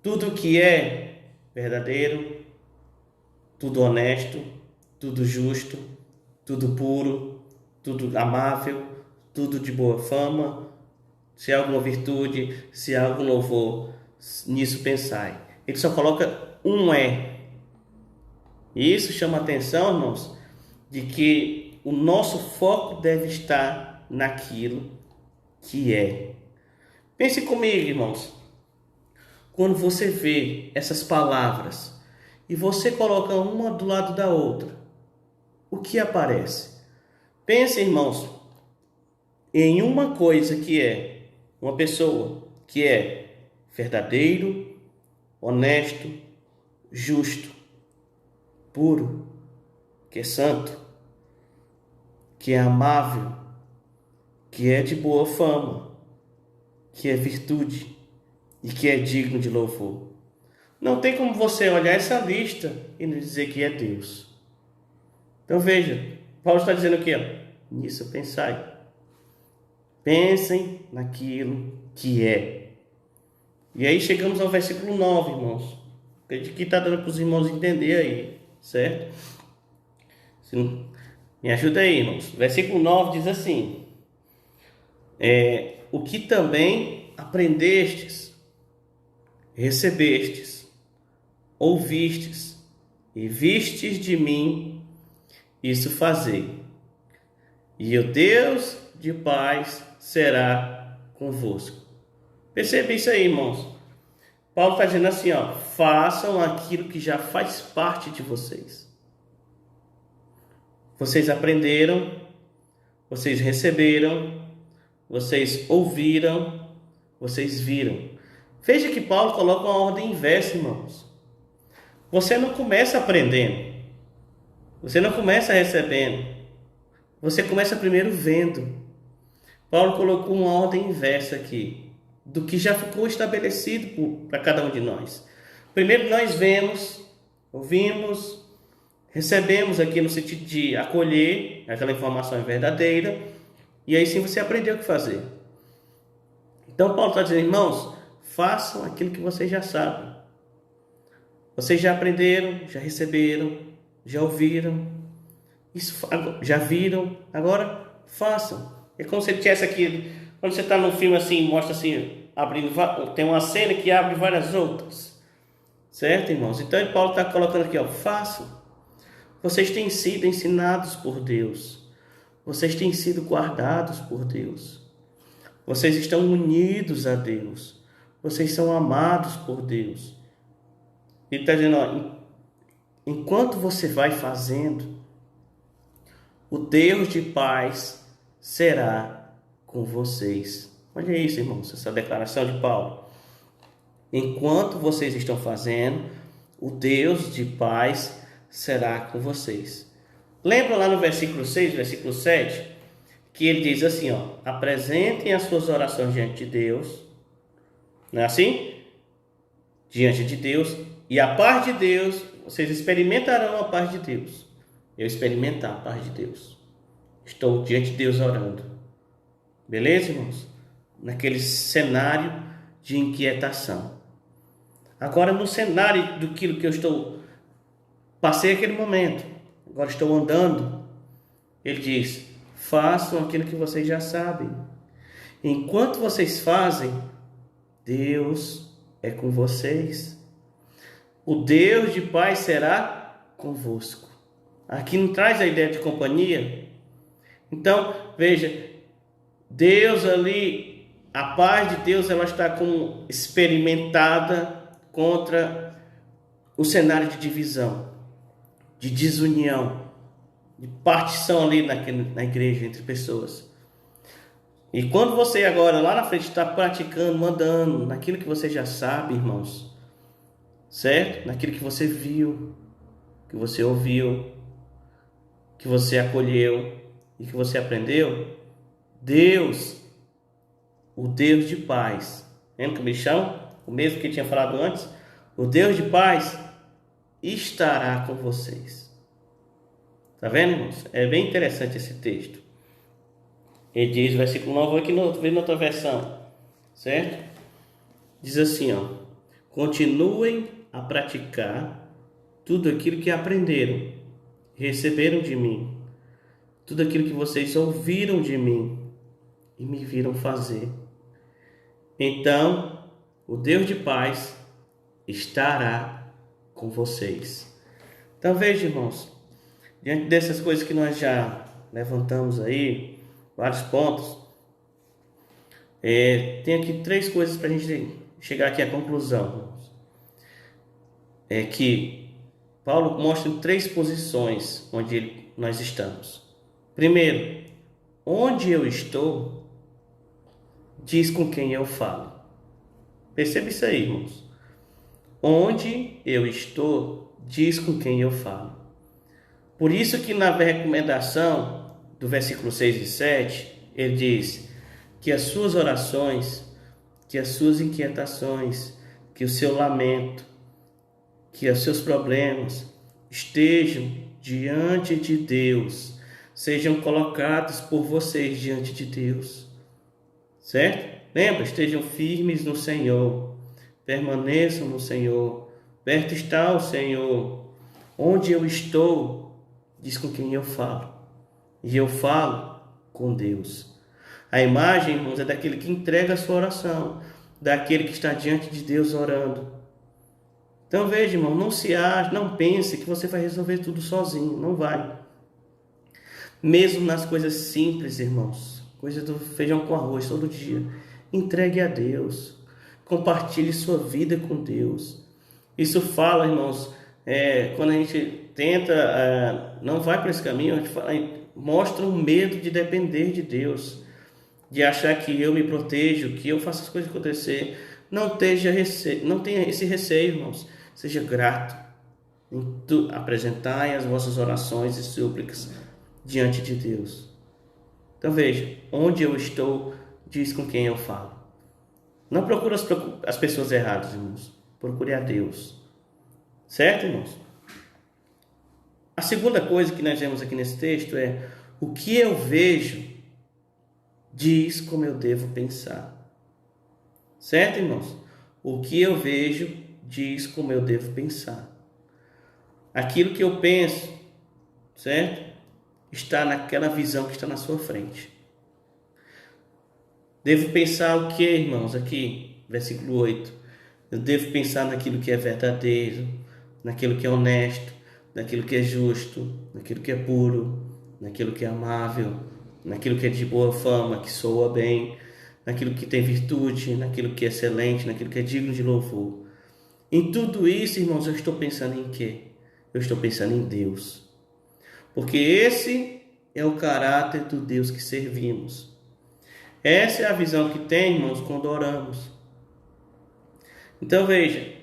tudo que é verdadeiro, tudo honesto, tudo justo, tudo puro, tudo amável, tudo de boa fama, se há alguma virtude, se há algum louvor, nisso pensai. Ele só coloca um E isso chama a atenção, irmãos, de que o nosso foco deve estar naquilo que é. Pense comigo, irmãos. Quando você vê essas palavras e você coloca uma do lado da outra, o que aparece? Pense, irmãos, em uma coisa que é uma pessoa que é verdadeiro, honesto, justo, puro, que é santo, que é amável, que é de boa fama, que é virtude e que é digno de louvor. Não tem como você olhar essa lista e não dizer que é Deus. Então veja, Paulo está dizendo aqui, ó, nisso pensai. Pensem naquilo que é. E aí chegamos ao versículo 9, irmãos. Que está dando para os irmãos entender aí, certo? Me ajuda aí, irmãos. Versículo 9 diz assim: o que também aprendestes, recebestes, ouvistes e vistes de mim, isso fazei, e o Deus de paz será convosco. Perceba isso aí, irmãos. Paulo está dizendo assim, ó, façam aquilo que já faz parte de vocês. Vocês aprenderam, vocês receberam, vocês ouviram, vocês viram. Veja que Paulo coloca uma ordem inversa, irmãos. Você não começa aprendendo, você não começa recebendo, você começa primeiro vendo. Paulo colocou uma ordem inversa aqui, do que já ficou estabelecido para cada um de nós. Primeiro nós vemos, ouvimos, recebemos aqui no sentido de acolher, aquela informação é verdadeira, e aí sim você aprendeu o que fazer. Então Paulo está dizendo, irmãos, façam aquilo que vocês já sabem. Vocês já aprenderam, já receberam, já ouviram, isso, já viram, agora façam. É como se ele tivesse aqui, quando você está num filme assim, mostra assim, abrindo, tem uma cena que abre várias outras, certo, irmãos? Então Paulo está colocando aqui, ó, façam. Vocês têm sido ensinados por Deus, vocês têm sido guardados por Deus, vocês estão unidos a Deus, vocês são amados por Deus. Ele está dizendo, ó, enquanto você vai fazendo, o Deus de paz será com vocês. Olha isso, irmãos, essa declaração de Paulo. Enquanto vocês estão fazendo, o Deus de paz será com vocês. Lembra lá no versículo 6, versículo 7, que ele diz assim, ó, apresentem as suas orações diante de Deus. Não é assim? Diante de Deus. E a paz de Deus, vocês experimentarão a paz de Deus. Eu experimentar a paz de Deus. Estou diante de Deus orando. Beleza, irmãos? Naquele cenário de inquietação. Agora, no cenário do que eu passei aquele momento, agora estou andando, ele diz, façam aquilo que vocês já sabem. Enquanto vocês fazem, Deus é com vocês. O Deus de paz será convosco. Aqui não traz a ideia de companhia. Então, veja, Deus ali, a paz de Deus, ela está como experimentada contra o cenário de divisão, de desunião, de partição ali na igreja entre pessoas. E quando você agora lá na frente está praticando, mandando naquilo que você já sabe, irmãos, certo? Naquilo que você viu, que você ouviu, que você acolheu e que você aprendeu, Deus, o Deus de paz, lembra que me chama? O mesmo que tinha falado antes, o Deus de paz estará com vocês. Tá vendo, irmãos? É bem interessante esse texto. Ele diz, versículo 9, aqui vem na outra versão, certo? Diz assim, ó, continuem a praticar tudo aquilo que aprenderam, receberam de mim, tudo aquilo que vocês ouviram de mim e me viram fazer. Então, o Deus de paz estará com vocês. Então veja, irmãos, diante dessas coisas que nós já levantamos aí, vários pontos, tem aqui 3 coisas para a gente chegar aqui à conclusão, irmãos. É que Paulo mostra 3 posições onde ele nós estamos. Primeiro, onde eu estou, diz com quem eu falo. Perceba isso aí, irmãos. Onde eu estou, diz com quem eu falo. Por isso que na recomendação do versículo 6 e 7, ele diz que as suas orações, que as suas inquietações, que o seu lamento, que os seus problemas estejam diante de Deus, sejam colocados por vocês diante de Deus, certo? Lembra, estejam firmes no Senhor, permaneçam no Senhor, perto está o Senhor. Onde eu estou, diz com quem eu falo, e eu falo com Deus. A imagem, irmãos, é daquele que entrega a sua oração, daquele que está diante de Deus orando. Então veja, irmão, não pense que você vai resolver tudo sozinho, não vai. Mesmo nas coisas simples, irmãos, coisas do feijão com arroz todo dia, entregue a Deus, compartilhe sua vida com Deus. Isso fala, irmãos, quando a gente tenta, não vai para esse caminho, a gente mostra um medo de depender de Deus, de achar que eu me protejo, que eu faço as coisas acontecer. Não tenha esse receio, irmãos. Seja grato. Apresentai as vossas orações e súplicas diante de Deus. Então veja, onde eu estou, diz com quem eu falo. Não procure as pessoas erradas, irmãos. Procure a Deus. Certo, irmãos? A segunda coisa que nós vemos aqui nesse texto é: o que eu vejo diz como eu devo pensar. Certo, irmãos? O que eu vejo diz como eu devo pensar. Aquilo que eu penso, certo? Está naquela visão que está na sua frente. Devo pensar o que, irmãos? Aqui, versículo 8. Eu devo pensar naquilo que é verdadeiro, naquilo que é honesto, naquilo que é justo, naquilo que é puro, naquilo que é amável, naquilo que é de boa fama, que soa bem, naquilo que tem virtude, naquilo que é excelente, naquilo que é digno de louvor. Em tudo isso, irmãos, eu estou pensando em quê? Eu estou pensando em Deus. Porque esse é o caráter do Deus que servimos. Essa é a visão que tem, irmãos, quando oramos. Então veja,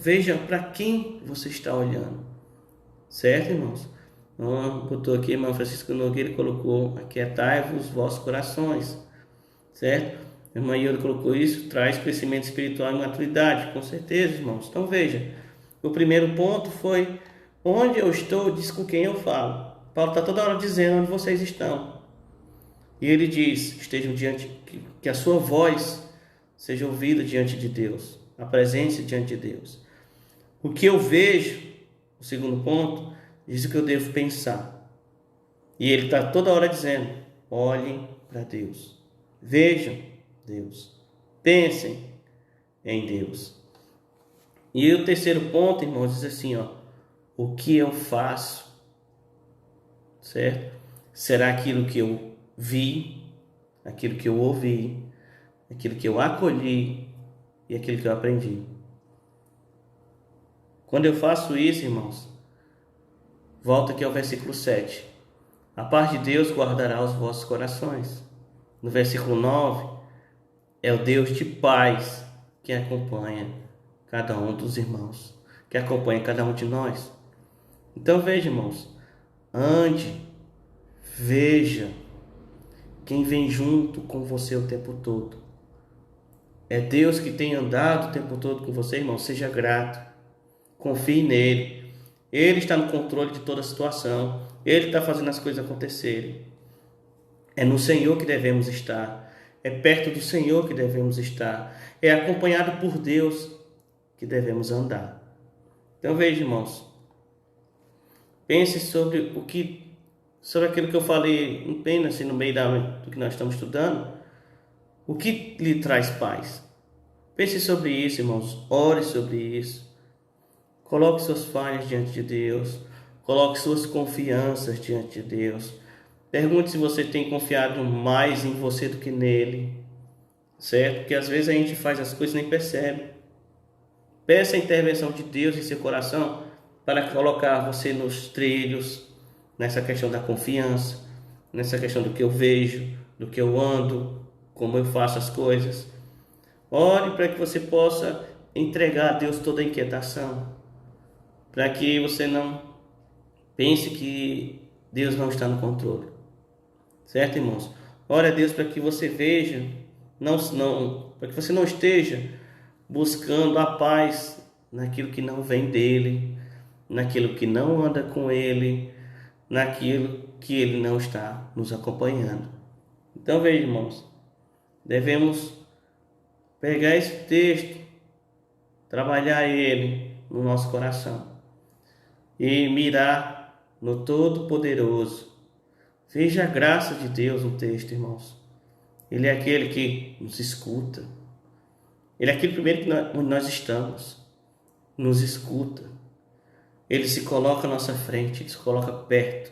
veja para quem você está olhando. Certo, irmãos? Botou aqui, irmão Francisco Nogueira colocou: aquietai-vos os vossos corações, certo? A irmã Iona colocou isso, traz crescimento espiritual e maturidade, com certeza, irmãos. Então veja, o primeiro ponto foi: onde eu estou, diz com quem eu falo. Paulo está toda hora dizendo onde vocês estão. E ele diz: estejam diante, que a sua voz seja ouvida diante de Deus, apresente-se diante de Deus. O que eu vejo, o segundo ponto, diz o que eu devo pensar. E ele está toda hora dizendo: olhem para Deus, vejam Deus, pensem em Deus. E o terceiro ponto, irmãos, diz assim: o que eu faço, certo? Será aquilo que eu vi, aquilo que eu ouvi, aquilo que eu acolhi e aquilo que eu aprendi. Quando eu faço isso, irmãos, volta aqui ao versículo 7. A paz de Deus guardará os vossos corações. No versículo 9, é o Deus de paz que acompanha cada um dos irmãos, que acompanha cada um de nós. Então veja, irmãos, ande, veja quem vem junto com você o tempo todo. É Deus que tem andado o tempo todo com você, irmão. Seja grato, confie nele. Ele está no controle de toda a situação. Ele está fazendo as coisas acontecerem. É no Senhor que devemos estar. É perto do Senhor que devemos estar. É acompanhado por Deus que devemos andar. Então veja, irmãos, pense sobre aquilo que eu falei apenas no meio do que nós estamos estudando. O que lhe traz paz? Pense sobre isso, irmãos. Ore sobre isso. Coloque suas falhas diante de Deus. Coloque suas confianças diante de Deus. Pergunte se você tem confiado mais em você do que nele. Certo? Porque às vezes a gente faz as coisas e nem percebe. Peça a intervenção de Deus em seu coração para colocar você nos trilhos, nessa questão da confiança, nessa questão do que eu vejo, do que eu ando, como eu faço as coisas. Ore para que você possa entregar a Deus toda a inquietação, para que você não pense que Deus não está no controle. Certo, irmãos? Ore a Deus para que você veja, para que você não esteja buscando a paz naquilo que não vem dele, naquilo que não anda com ele, naquilo que ele não está nos acompanhando. Então veja, irmãos, devemos pegar esse texto, trabalhar ele no nosso coração e mirar no Todo-Poderoso. Veja a graça de Deus no texto, irmãos. Ele é aquele que nos escuta. Ele é aquele primeiro que onde nós estamos, nos escuta. Ele se coloca à nossa frente, ele se coloca perto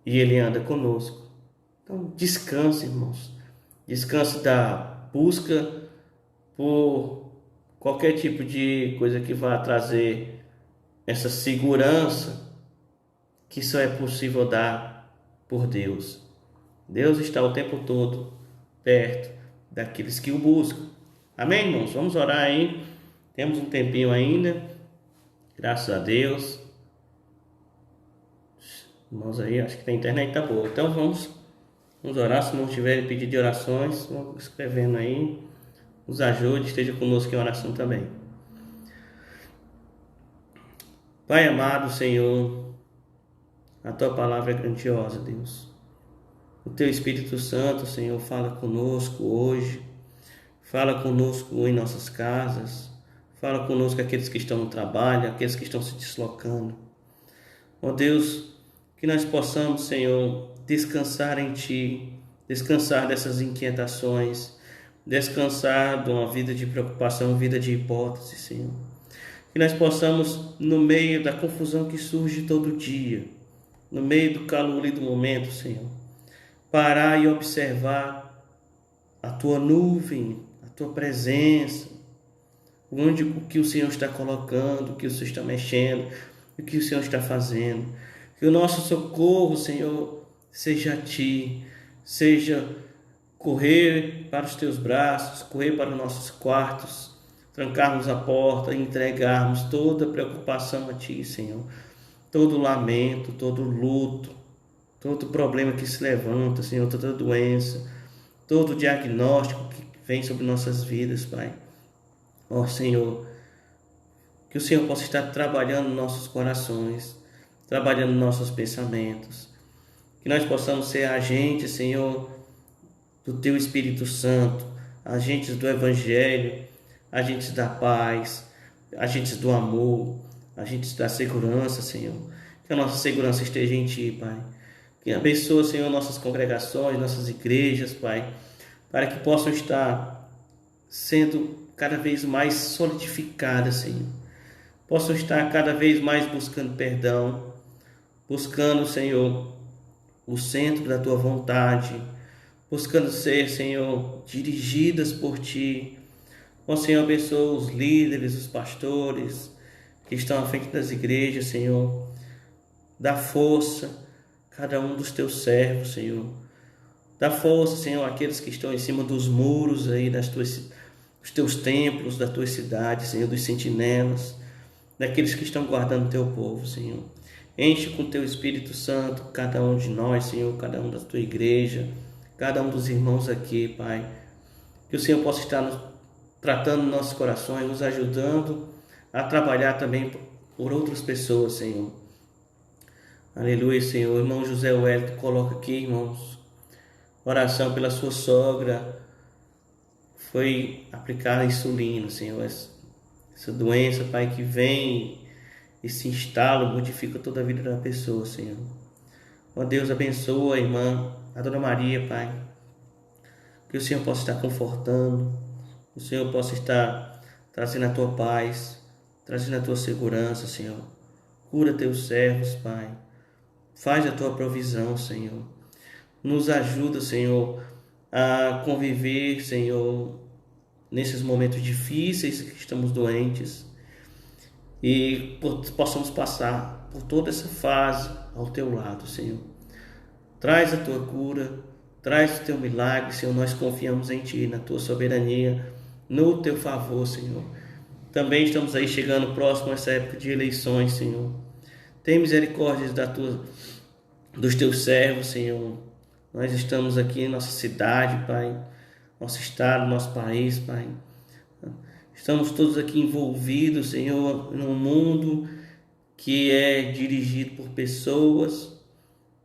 e ele anda conosco. Então descanse, irmãos. Descanse da busca por qualquer tipo de coisa que vá trazer essa segurança que só é possível dar por Deus. Deus está o tempo todo perto daqueles que o buscam. Amém, irmãos? Vamos orar aí. Temos um tempinho ainda. Graças a Deus. Irmãos aí, acho que a internet tá boa. Então vamos orar. Se não tiverem pedido de orações, vamos escrevendo aí. Nos ajude, esteja conosco em oração também. Pai amado, Senhor, a Tua palavra é grandiosa, Deus. O Teu Espírito Santo, Senhor, fala conosco hoje. Fala conosco em nossas casas. Fala conosco aqueles que estão no trabalho, aqueles que estão se deslocando. Ó Deus, que nós possamos, Senhor, descansar em Ti, descansar dessas inquietações, descansar de uma vida de preocupação, vida de hipótese, Senhor. Que nós possamos, no meio da confusão que surge todo dia, no meio do calor e do momento, Senhor, parar e observar a Tua nuvem, a Tua presença, onde o que o Senhor está colocando, o que o Senhor está mexendo, o que o Senhor está fazendo. Que o nosso socorro, Senhor, seja a Ti, seja correr para os Teus braços, correr para os nossos quartos, trancarmos a porta e entregarmos toda a preocupação a Ti, Senhor. Todo lamento, todo luto, todo problema que se levanta, Senhor, toda doença, todo diagnóstico que vem sobre nossas vidas, Pai. Ó Senhor, que o Senhor possa estar trabalhando nossos corações, trabalhando nossos pensamentos, que nós possamos ser agentes, Senhor, do Teu Espírito Santo, agentes do Evangelho, agentes da paz, agentes do amor, agentes da segurança, Senhor. Que a nossa segurança esteja em Ti, Pai. Que abençoe, Senhor, nossas congregações, nossas igrejas, Pai, para que possam estar sendo cada vez mais solidificadas, Senhor. Possam estar cada vez mais buscando perdão, buscando, Senhor, o centro da Tua vontade, buscando ser, Senhor, dirigidas por Ti. Ó Senhor, abençoa os líderes, os pastores que estão à frente das igrejas, Senhor. Dá força a cada um dos Teus servos, Senhor. Dá força, Senhor, àqueles que estão em cima dos muros aí dos Teus templos, das Tuas cidades, Senhor, dos sentinelas, daqueles que estão guardando Teu povo, Senhor. Enche com Teu Espírito Santo cada um de nós, Senhor, cada um da Tua igreja, cada um dos irmãos aqui, Pai. Que o Senhor possa estar tratando nossos corações, nos ajudando a trabalhar também por outras pessoas, Senhor. Aleluia, Senhor. O irmão José Wellington coloca aqui, irmãos, oração pela sua sogra. Foi aplicada insulina, Senhor. Essa doença, Pai, que vem e se instala, modifica toda a vida da pessoa, Senhor. Ó Deus, abençoa a irmã, a Dona Maria, Pai. Que o Senhor possa estar confortando, que o Senhor possa estar trazendo a Tua paz, trazendo a Tua segurança, Senhor. Cura Teus servos, Pai. Faz a Tua provisão, Senhor. Nos ajuda, Senhor, a conviver, Senhor, nesses momentos difíceis que estamos doentes. e possamos passar por toda essa fase ao teu lado, Senhor. Traz a tua cura, traz o teu milagre, Senhor. Nós confiamos em ti, na tua soberania, no teu favor, Senhor. Também estamos aí chegando próximo a essa época de eleições, Senhor. Tem misericórdia dos teus servos, Senhor. Nós estamos aqui em nossa cidade, Pai, nosso estado, nosso país, Pai. Estamos todos aqui envolvidos, Senhor, num mundo que é dirigido por pessoas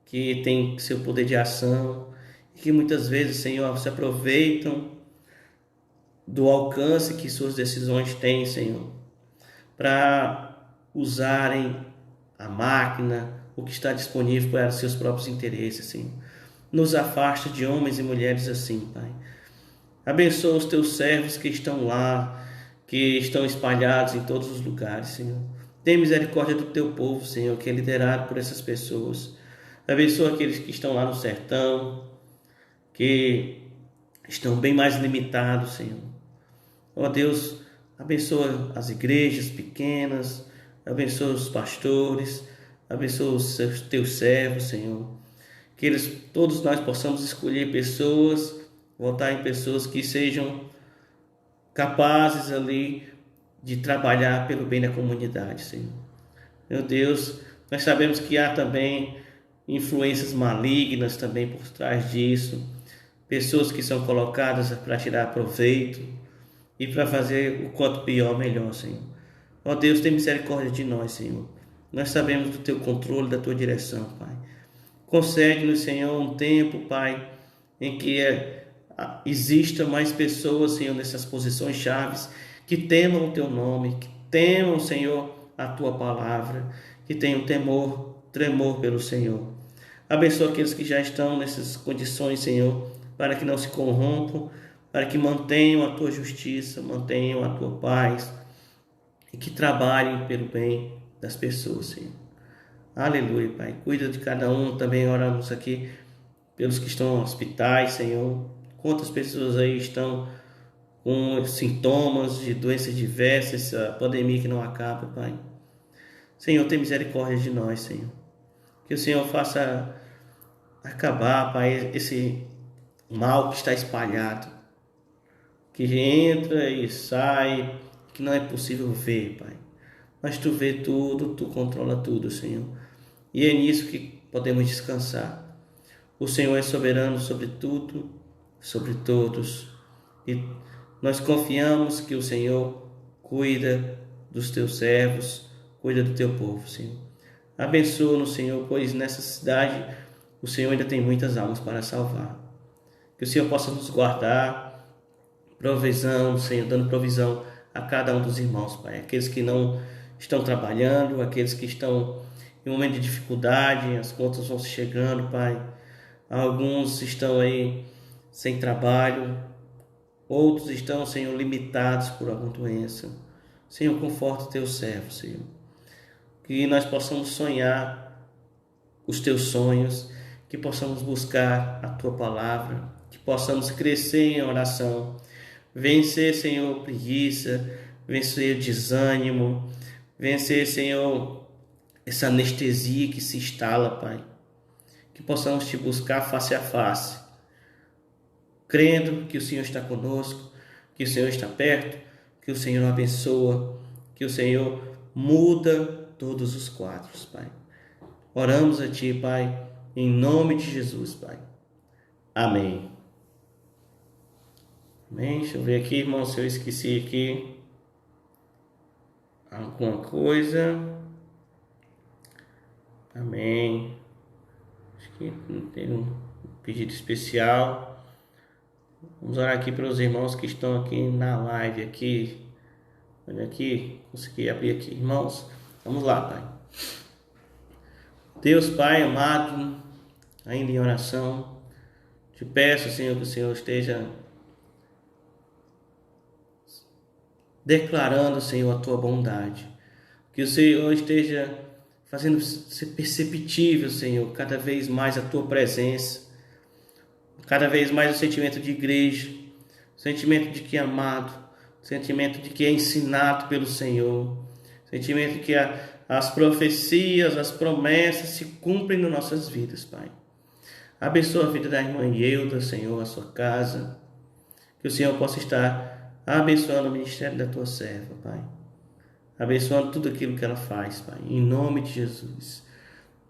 que têm seu poder de ação e que muitas vezes, Senhor, se aproveitam do alcance que suas decisões têm, Senhor, para usarem a máquina, o que está disponível para seus próprios interesses, Senhor. Nos afasta de homens e mulheres assim, Pai. Abençoa os teus servos que estão lá, que estão espalhados em todos os lugares, Senhor. Tem misericórdia do teu povo, Senhor, que é liderado por essas pessoas. Abençoa aqueles que estão lá no sertão, que estão bem mais limitados, Senhor. Ó Deus, abençoa as igrejas pequenas, abençoa os pastores, abençoa os teus servos, Senhor. Que todos nós possamos escolher pessoas, votar em pessoas que sejam capazes ali de trabalhar pelo bem da comunidade, Senhor. Meu Deus, nós sabemos que há também influências malignas também por trás disso, pessoas que são colocadas para tirar proveito e para fazer o quanto pior, melhor, Senhor. Ó Deus, tem misericórdia de nós, Senhor. Nós sabemos do teu controle, da tua direção, Pai. Concede-nos, Senhor, um tempo, Pai, em que exista mais pessoas, Senhor, nessas posições chaves, que temam o teu nome, que temam, Senhor, a tua palavra, que tenham tremor pelo Senhor. Abençoa aqueles que já estão nessas condições, Senhor, para que não se corrompam, para que mantenham a tua justiça, mantenham a tua paz e que trabalhem pelo bem das pessoas, Senhor. Aleluia, Pai. Cuida de cada um. Também oramos aqui pelos que estão em hospitais, Senhor. Quantas pessoas aí estão com sintomas de doenças diversas, essa pandemia que não acaba, Pai. Senhor, tem misericórdia de nós, Senhor. Que o Senhor faça acabar, Pai, esse mal que está espalhado, que entra e sai, que não é possível ver, Pai. Mas tu vê tudo, tu controla tudo, Senhor. E é nisso que podemos descansar. O Senhor é soberano sobre tudo, sobre todos. E nós confiamos que o Senhor cuida dos teus servos, cuida do teu povo, Senhor. Abençoa-nos, Senhor, pois nessa cidade o Senhor ainda tem muitas almas para salvar. Que o Senhor possa nos guardar, provisão, Senhor, dando provisão a cada um dos irmãos, Pai. Aqueles que não estão trabalhando, aqueles que estão em um momento de dificuldade, as contas vão chegando, Pai. Alguns estão aí sem trabalho, outros estão, Senhor, limitados por alguma doença. Senhor, conforta o teu servo, Senhor. Que nós possamos sonhar os teus sonhos, que possamos buscar a tua palavra, que possamos crescer em oração, vencer, Senhor, preguiça, vencer desânimo, vencer, Senhor, essa anestesia que se instala, Pai. Que possamos te buscar face a face, crendo que o Senhor está conosco, que o Senhor está perto, que o Senhor abençoa, que o Senhor muda todos os quadros, Pai. Oramos a Ti, Pai, em nome de Jesus, Pai. Amém. Amém. Deixa eu ver aqui, irmão, se eu esqueci aqui alguma coisa. Amém. Acho que tem um pedido especial. Vamos orar aqui pelos irmãos que estão aqui na live aqui. Olha aqui, consegui abrir aqui, irmãos. Vamos lá, Pai. Deus, Pai amado, ainda em oração, te peço, Senhor, que o Senhor esteja declarando, Senhor, a tua bondade. Que o Senhor esteja fazendo ser perceptível, Senhor, cada vez mais a tua presença, cada vez mais o sentimento de igreja, o sentimento de que é amado, o sentimento de que é ensinado pelo Senhor, o sentimento que as profecias, as promessas se cumprem nas nossas vidas, Pai. Abençoa a vida da irmã Yelda, Senhor, a sua casa. Que o Senhor possa estar abençoando o ministério da tua serva, Pai. Abençoando tudo aquilo que ela faz, Pai. Em nome de Jesus.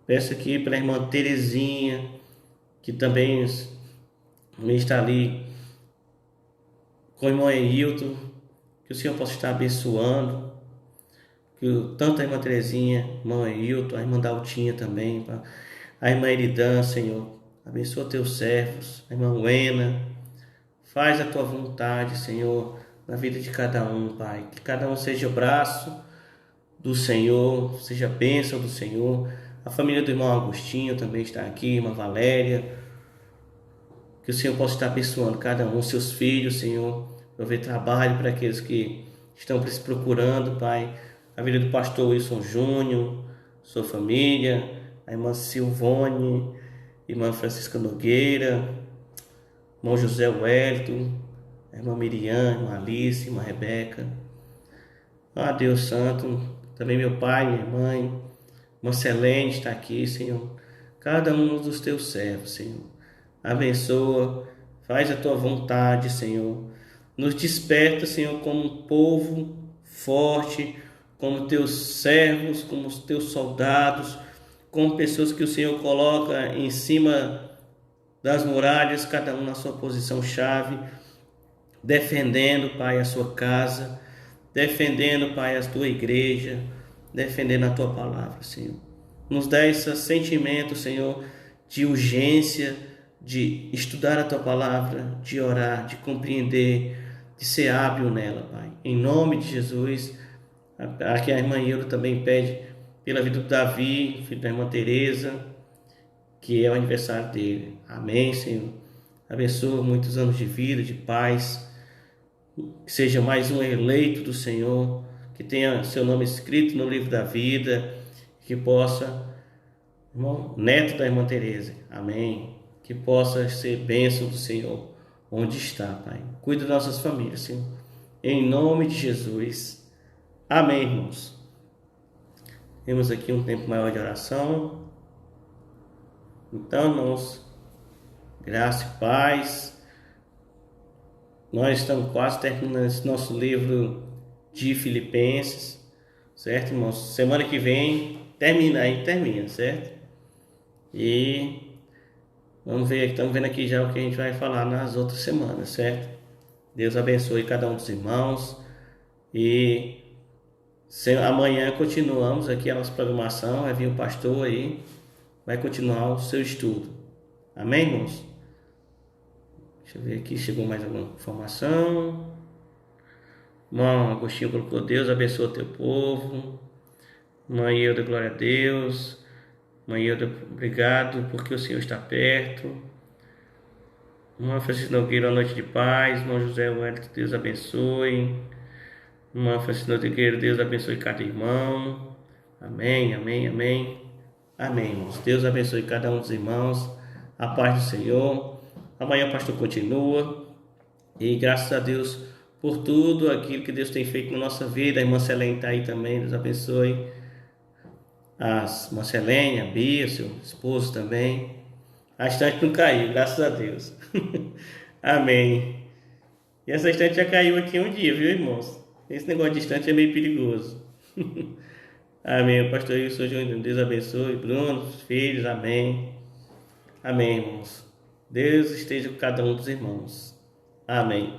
Peço aqui para a irmã Terezinha, que também está ali com o irmão Ailton, que o Senhor possa estar abençoando. Que tanto a irmã Terezinha, irmão Ailton, a irmã Daltinha também, a irmã Eridã, Senhor. Abençoa teus servos, a irmã Wena. Faz a tua vontade, Senhor, na vida de cada um, Pai. Que cada um seja o braço do Senhor, seja a bênção do Senhor. A família do irmão Agostinho também está aqui, irmã Valéria. Que o Senhor possa estar abençoando cada um, seus filhos, Senhor. Prover trabalho para aqueles que estão procurando, Pai. A vida do pastor Wilson Júnior, sua família, a irmã Silvone, irmã Francisca Nogueira, irmão José Wellington, a irmã Miriam, irmã Alice, irmã Rebeca. Deus Santo, também meu pai, minha mãe, irmã Selene está aqui, Senhor. Cada um dos teus servos, Senhor. Abençoa, faz a tua vontade, Senhor. Nos desperta, Senhor, como um povo forte, como teus servos, como os teus soldados, como pessoas que o Senhor coloca em cima das muralhas, cada um na sua posição-chave, defendendo, Pai, a sua casa, defendendo, Pai, a tua igreja, defendendo a tua palavra, Senhor. Nos dá esse sentimento, Senhor, de urgência, de estudar a tua palavra, de orar, de compreender, de ser hábil nela, Pai. Em nome de Jesus. Aqui a irmã Hilda também pede pela vida do Davi, filho da irmã Teresa, que é o aniversário dele. Amém, Senhor. Abençoa muitos anos de vida, de paz. Que seja mais um eleito do Senhor, que tenha seu nome escrito no livro da vida, que possa, irmão, neto da irmã Teresa. Amém. Que possa ser bênção do Senhor onde está, Pai. Cuida das nossas famílias, Senhor. Em nome de Jesus. Amém, irmãos. Temos aqui um tempo maior de oração. Então, irmãos, graça e paz. Nós estamos quase terminando esse nosso livro de Filipenses, certo, irmãos? Semana que vem termina, certo? E vamos ver, estamos vendo aqui já o que a gente vai falar nas outras semanas, certo? Deus abençoe cada um dos irmãos. E amanhã continuamos aqui a nossa programação. Vai vir o pastor aí, vai continuar o seu estudo. Amém, irmãos? Deixa eu ver aqui, chegou mais alguma informação. Irmão Agostinho colocou: Deus abençoa teu povo. Mãe Euda, glória a Deus. Mãe Euda, obrigado porque o Senhor está perto. Irmã Francisca Nogueira, noite de paz. Irmão José Wellington, Deus abençoe. Irmã Francisca Nogueira, Deus abençoe cada irmão. Amém, amém, amém. Amém, irmãos. Deus abençoe cada um dos irmãos. A paz do Senhor. Amanhã o pastor continua. E graças a Deus por tudo aquilo que Deus tem feito na nossa vida. A irmã Selene está aí também. Deus abençoe. A irmã Selene, a Bia, seu esposo também. A estante não caiu, graças a Deus. Amém. E essa estante já caiu aqui um dia, viu, irmãos? Esse negócio de estante é meio perigoso. Amém. O pastor Wilson Júnior, Deus abençoe. Bruno, os filhos, amém. Amém, irmãos. Deus esteja com cada um dos irmãos. Amém.